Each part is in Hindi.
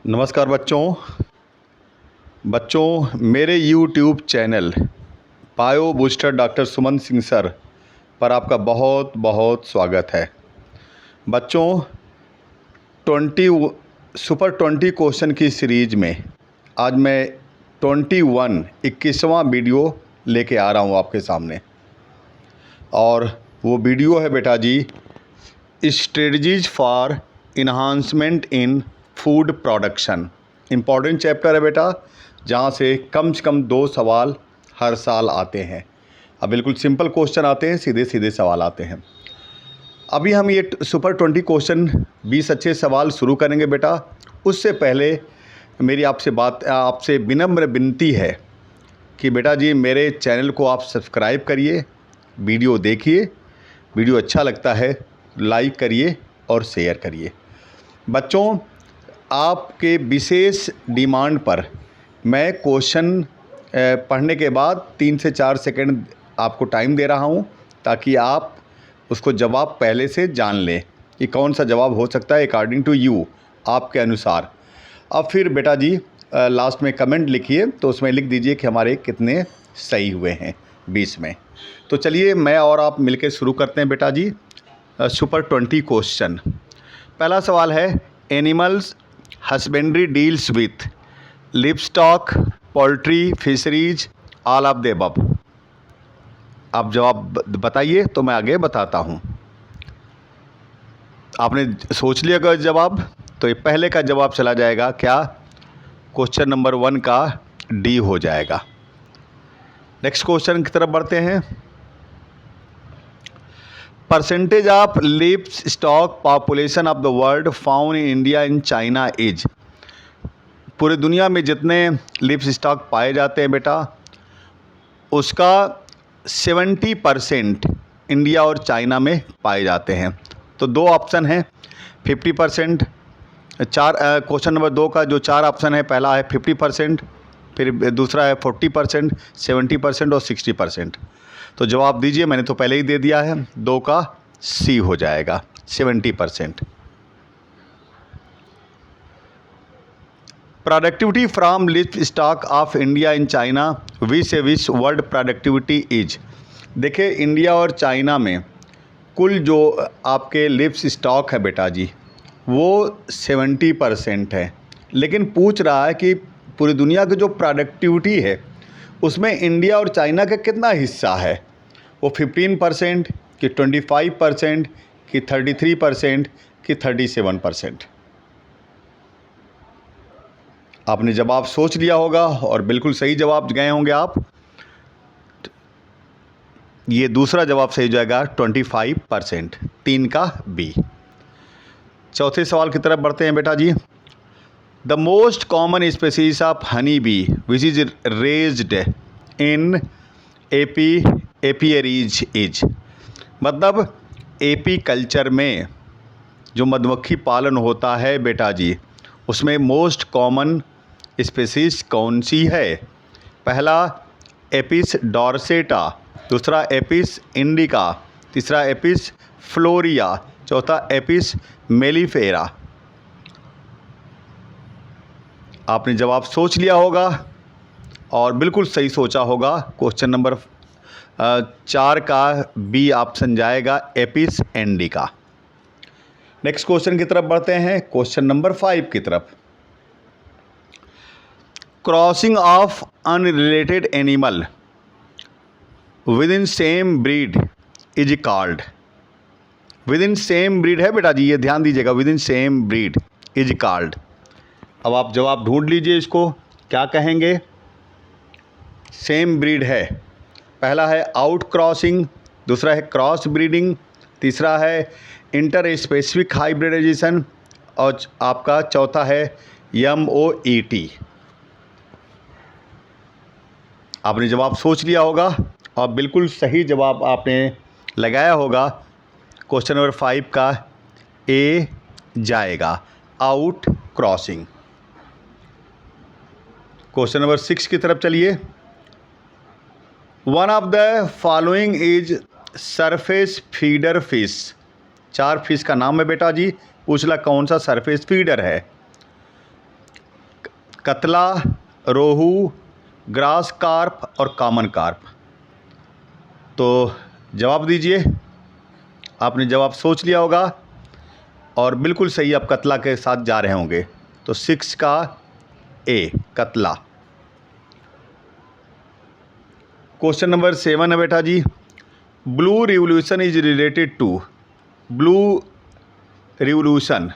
नमस्कार बच्चों मेरे YouTube channel Bio Booster doctor Suman Singh sir पर आपका बहुत बहुत स्वागत है। बच्चों सुपर 20 क्वेश्चन की सीरीज में आज मैं 21वां वीडियो लेके आ रहा हूँ आपके सामने। और वो वीडियो है बेटा जी, strategies for enhancement in food production. Important chapter है बेटा, जहाँ से कम 2 सवाल हर साल आते हैं। अब बिल्कुल सिंपल क्वेश्चन आते हैं, सीधे सीधे सवाल आते हैं। अभी हम ये सुपर 20 क्वेश्चन 20 अच्छे सवाल शुरू करेंगे बेटा। उससे पहले मेरी आपसे विनम्र विनती है कि बेटा जी मेरे चैनल को आप सब्सक्राइब करिए, वीडियो देखिए, वीडियो अच्छा लगता है लाइक करिए और शेयर करिए। बच्चों आपके विशेष डिमांड पर मैं क्वेश्चन पढ़ने के बाद 3 से 4 सेकंड आपको टाइम दे रहा हूं, ताकि आप उसको जवाब पहले से जान लें कि कौन सा जवाब हो सकता है अकॉर्डिंग टू यू, आपके अनुसार। अब फिर बेटा जी लास्ट में कमेंट लिखिए, तो उसमें लिख दीजिए कि हमारे कितने सही हुए हैं 20 में। तो चलिए मैं और आप मिलकर शुरू करते हैं बेटा जी सुपर 20 क्वेश्चन। पहला सवाल है, animals husbandry deals with livestock, poultry, fisheries, all of the above. आप जवाब बताइए तो मैं आगे बताता हूँ। आपने सोच लिया अगर जवाब, तो ये पहले का जवाब चला जाएगा क्या, क्वेश्चन नंबर 1 का डी हो जाएगा। नेक्स्ट क्वेश्चन की तरफ बढ़ते हैं। Percentage of livestock population of the world found in India in China is. पूरी दुनिया में जितने लिवस्टॉक पाए जाते हैं बेटा, उसका 70% इंडिया और चाइना में पाए जाते हैं। तो 2 ऑप्शन हैं, 50%। क्वेश्चन नंबर 2 का जो 4 ऑप्शन है, पहला है 50%, फिर दूसरा है 40%, 70% और 60%। तो जवाब दीजिए, मैंने तो पहले ही दे दिया है, 2 का सी हो जाएगा 70%। Productivity from livestock of India in China which world productivity is. देखिए इंडिया और चाइना में कुल जो आपके लिवस्टॉक है बेटा जी, वो 70% है। लेकिन पूछ रहा है कि पूरी दुनिया की जो प्रोडक्टिविटी है उसमें इंडिया और चाइना का कितना हिस्सा है। वो 15% कि 25% कि 33% कि 37%। आपने जवाब सोच लिया होगा और बिल्कुल सही जवाब गए होंगे आप। ये दूसरा जवाब सही हो जाएगा 25%, 3 का बी। चौथे सवाल की तरफ बढ़ते हैं बेटा जी। The most common species of honey bee which is raised in apiaries is. मतलब एपी कल्चर में जो मधुमक्खी पालन होता है बेटा जी, उसमें मोस्ट कॉमन स्पीसीज कौन सी है। पहला एपिस डॉर्सेटा, दूसरा एपिस इंडिका, तीसरा एपिस फ्लोरिया, चौथा एपिस मेलिफेरा। आपने जवाब सोच लिया होगा और बिल्कुल सही सोचा होगा। क्वेश्चन नंबर 4 का बी ऑप्शन जाएगा, एपिस इंडिका। नेक्स्ट क्वेश्चन की तरफ बढ़ते हैं, क्वेश्चन नंबर 5 की तरफ। Crossing of unrelated animal with in same breed is called. With in same breed है बेटा जी, ये ध्यान दीजिएगा, with in same breed is called. अब आप जवाब ढूंढ लीजिए, इसको क्या कहेंगे। सेम ब्रीड है, पहला है आउट क्रॉसिंग, दूसरा है क्रॉस ब्रीडिंग, तीसरा है इंटर स्पेसिफिक हाइब्रिडाइजेशन और आपका चौथा है MOET। आपने जवाब सोच लिया होगा और बिल्कुल सही जवाब आपने लगाया होगा। क्वेश्चन नंबर 5 का ए जाएगा, आउट क्रॉसिंग। क्वेश्चन नंबर 6 की तरफ चलिए। One of the following is surface feeder fish. 4 fish का नाम है बेटा जी, पूछला कौन सा सरफेस फीडर है। कतला, रोहू, ग्रास कार्प और कॉमन कार्प। तो जवाब दीजिए। आपने जवाब सोच लिया होगा और बिल्कुल सही आप कतला के साथ जा रहे होंगे। तो 6 का ए, कतला। क्वेश्चन नंबर 7 है बेटा जी। Blue revolution is related to, blue revolution,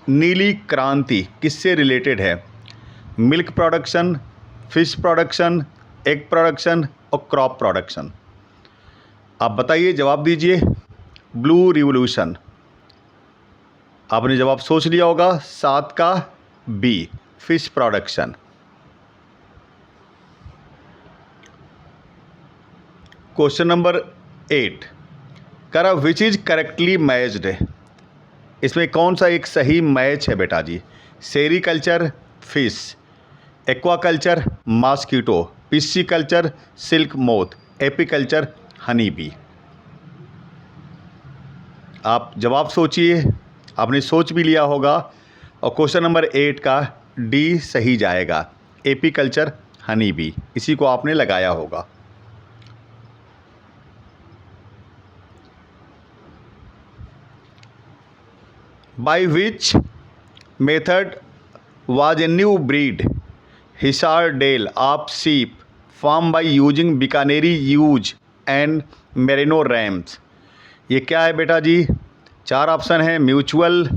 नीली क्रांति किससे रिलेटेड है? Milk production, fish production, egg production और क्रॉप प्रोडक्शन। आप बताइए, जवाब दीजिए। Blue revolution. आपने जवाब सोच लिया होगा। 7 का B, fish production. Question number 8, करा विच इज करेक्टली मैच्ड। इसमें कौन सा एक सही मैच है बेटा जी? Sericulture, fish, aquaculture, mosquito, pisciculture, silk moth, apiculture, honey bee. आप जवाब सोचिए। आपने सोच भी लिया होगा और क्वेश्चन नंबर 8 का डी सही जाएगा, एपीकल्चर, हनी बी। इसी को आपने लगाया होगा। By which method was a new breed Hirserdale of sheep formed by using Bikaneri ewes and Merino rams। ये क्या है बेटा जी? 4 ऑप्शन है। Mutual,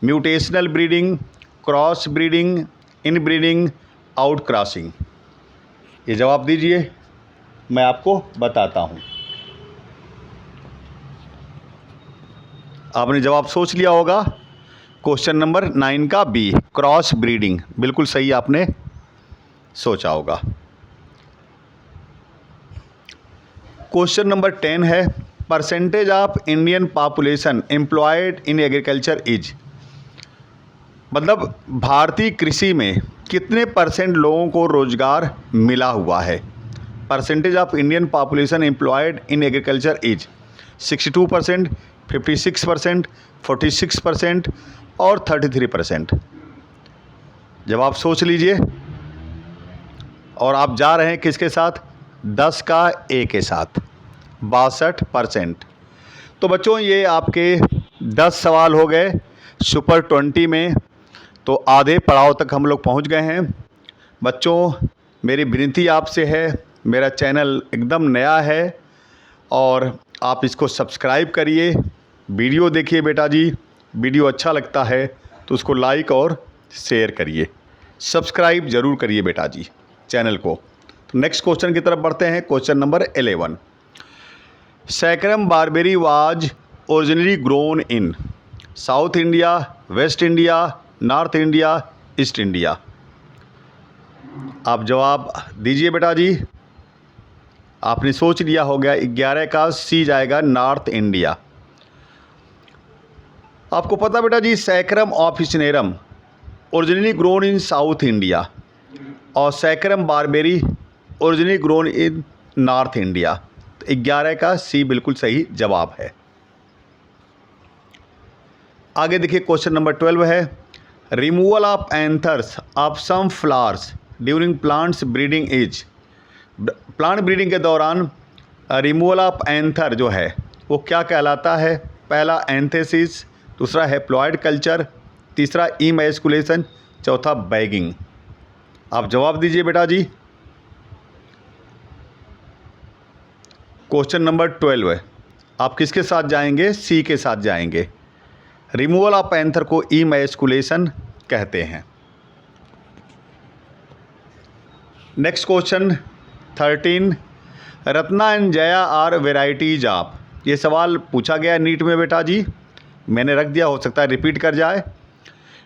mutational breeding, cross breeding, इन ब्रीडिंग, आउट क्रॉसिंग। ये जवाब दीजिए, मैं आपको बताता हूँ। आपने जवाब सोच लिया होगा। क्वेश्चन नंबर 9 का बी, क्रॉस ब्रीडिंग, बिल्कुल सही आपने सोचा होगा। क्वेश्चन नंबर 10 है, percentage of Indian population employed in agriculture is. मतलब भारतीय कृषि में कितने परसेंट लोगों को रोजगार मिला हुआ है? Percentage of Indian population employed in agriculture is 62%, 56%, 46% और 33%। जवाब सोच लीजिए। और आप जा रहे हैं किसके साथ? 10 का ए के साथ, 62%। तो बच्चों ये आपके 10 सवाल हो गए सुपर 20 में। तो आधे पड़ाव तक हम लोग पहुंच गए हैं। बच्चों मेरी विनती आपसे है, मेरा चैनल एकदम नया है और आप इसको सब्सक्राइब करिए, वीडियो देखिए बेटा जी। वीडियो अच्छा लगता है तो उसको लाइक और शेयर करिए, सब्सक्राइब ज़रूर करिए बेटा जी चैनल को। तो नेक्स्ट क्वेश्चन की तरफ बढ़ते हैं। Question number 11, Saccharum barberi was originally grown in south India, West India, North India, East India. आप जवाब दीजिए बेटा जी। आपने सोच लिया हो गया। 11 का सी जाएगा, नॉर्थ इंडिया। आपको पता बेटा जी, Saccharum officinarum originally grown in south India और Saccharum barberi originally grown in north India. तो 11 का सी बिल्कुल सही जवाब है। आगे देखिए क्वेश्चन नंबर 12 है, removal of anthers of some flowers during plants breeding is. Plant breeding के दौरान रिमूवल ऑफ एंथर जो है वो क्या कहलाता है? पहला एंथेसिस, दूसरा हैप्लॉइड कल्चर, तीसरा इमैस्कुलेशन, चौथा बैगिंग। आप जवाब दीजिए बेटा जी। क्वेश्चन नंबर 12 आप किसके साथ जाएंगे? सी के साथ जाएंगे। रिमूवल ऑफ एंथर को इमैस्कुलेशन कहते हैं। Next question 13, Ratna and Jaya are varieties of. ये सवाल पूछा गया नीट में बेटा जी, मैंने रख दिया, हो सकता है रिपीट कर जाए।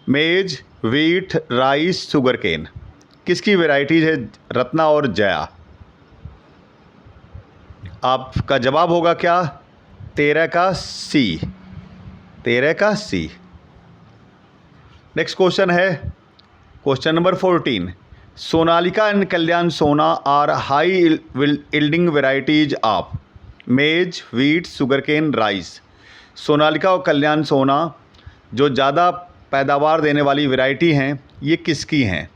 मेज, वीट, राइस, शुगर केन, किसकी वेराइटीज है रत्ना और जया? आपका जवाब होगा क्या? 13 का सी, 13 का सी। नेक्स्ट क्वेश्चन है question number 14, Sonalika and Kalyan Sona are high yielding varieties of maize, wheat, sugarcane, rice. Sonalika और कल्याण सोना जो ज़्यादा पैदावार देने वाली वैरायटी हैं, ये किसकी हैं?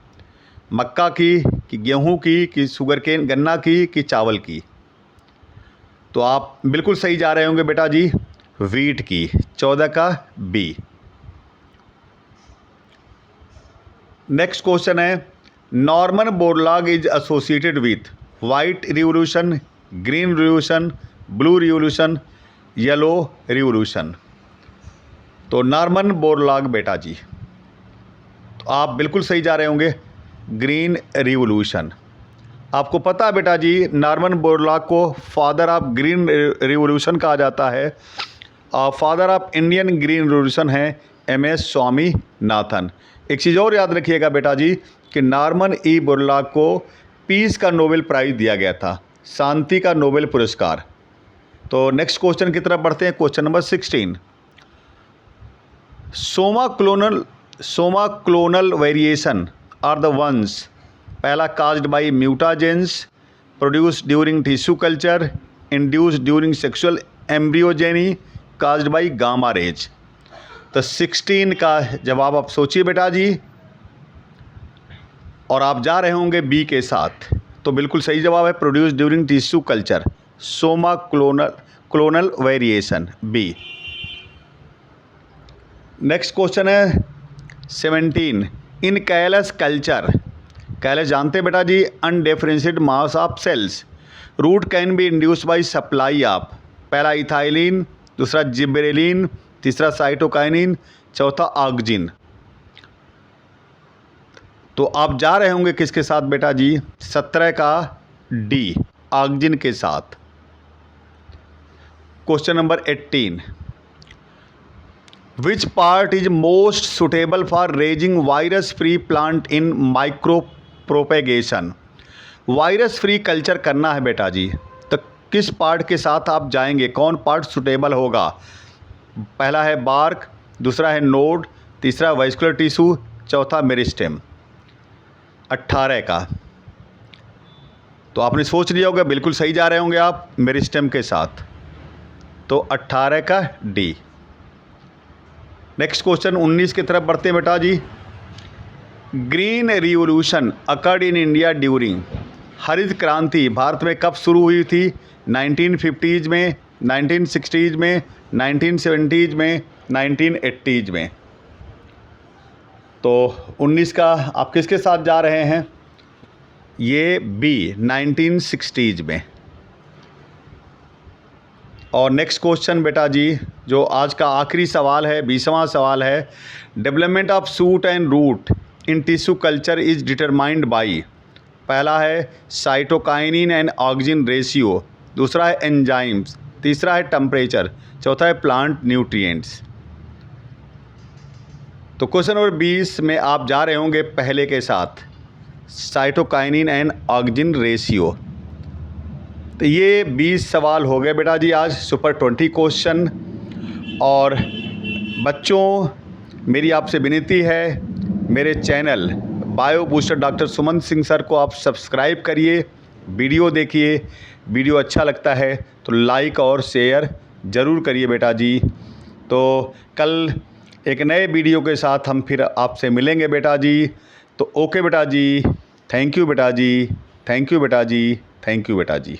मक्का की कि गेहूं की कि शुगर केन गन्ना की कि चावल की? तो आप बिल्कुल सही जा रहे होंगे बेटा जी, वीट की। 14 का बी। नेक्स्ट क्वेश्चन है, Norman Borlaug is associated with white revolution, green revolution, blue revolution, yellow revolution? तो नॉर्मन बोरलॉग बेटा जी, तो आप बिल्कुल सही जा रहे होंगे, ग्रीन रिवोल्यूशन। आपको पता है बेटा जी, नॉर्मन बोरलॉग को फादर ऑफ ग्रीन रिवोल्यूशन कहा जाता है और father of Indian green revolution है MS स्वामीनाथन। एक चीज़ और याद रखिएगा बेटा जी कि नॉर्मन ई बोरलॉग को पीस का नोबेल प्राइज़ दिया गया था, शांति का नोबेल पुरस्कार। तो नेक्स्ट क्वेश्चन की तरफ बढ़ते हैं, question number 16। Somaclonal variation are the ones, पहला caused by mutagens, produced during tissue culture, induced during sexual embryogeny, caused by gamma rays. तो 16 का जवाब आप सोचिए बेटा जी, और आप जा रहे होंगे बी के साथ। तो बिल्कुल सही जवाब है produced during tissue culture, somaclonal variation, B. Next question है 17। इन कैलस कल्चर, कैलस जानते हैं बेटा जी, undifferentiated mass of cells, root can be induced by supply of, पहला इथाइलिन, दूसरा जिबरेलिन, तीसरा साइटोकाइनिन, चौथा ऑक्सिन। तो आप जा रहे होंगे किसके साथ बेटा जी, 17 का डी, ऑक्सिन के साथ। Question number 18। Which part is most suitable for raising virus free plant in micro propagation? Virus free culture करना है बेटा जी, तो किस पार्ट के साथ आप जाएंगे, कौन पार्ट सुटेबल होगा? पहला है बार्क, दूसरा है नोड, तीसरा वेस्कुलर टिश्यू, चौथा मेरिस्टेम। 18 का, तो आपने सोच लिया होगा, बिल्कुल सही जा रहे होंगे आप मेरिस्टेम के साथ। तो 18 का डी। नेक्स्ट क्वेश्चन 19 की तरफ बढ़ते हैं बेटा जी। Green revolution occurred in India during, हरित क्रांति भारत में कब शुरू हुई थी? 1950s में, 1960s में, 1970s में, 1980s में? तो 19 का आप किसके साथ जा रहे हैं? ये बी, 1960s में। और नेक्स्ट क्वेश्चन बेटा जी, जो आज का आखिरी सवाल है, 20वां सवाल है, development of shoot and root in tissue culture is determined by, पहला है साइटोकाइनिन एंड ऑक्सिन रेशियो, दूसरा है एंजाइम्स, तीसरा है टेम्परेचर, चौथा है प्लांट न्यूट्रिएंट्स। तो क्वेश्चन नंबर 20 में आप जा रहे होंगे पहले के साथ, साइटोकाइनिन एंड ऑक्सिन रेशियो। तो ये 20 सवाल हो गए बेटा जी आज, सुपर 20 क्वेश्चन। और बच्चों, मेरी आपसे विनती है, मेरे channel Bio Booster doctor Suman Singh sir को आप सब्सक्राइब करिए, वीडियो देखिए, वीडियो अच्छा लगता है तो लाइक और शेयर ज़रूर करिए बेटा जी। तो कल एक नए वीडियो के साथ हम फिर आपसे मिलेंगे बेटा जी। तो ओके बेटा जी, थैंक यू बेटा जी, थैंक यू बेटा जी, थैंक यू बेटा जी।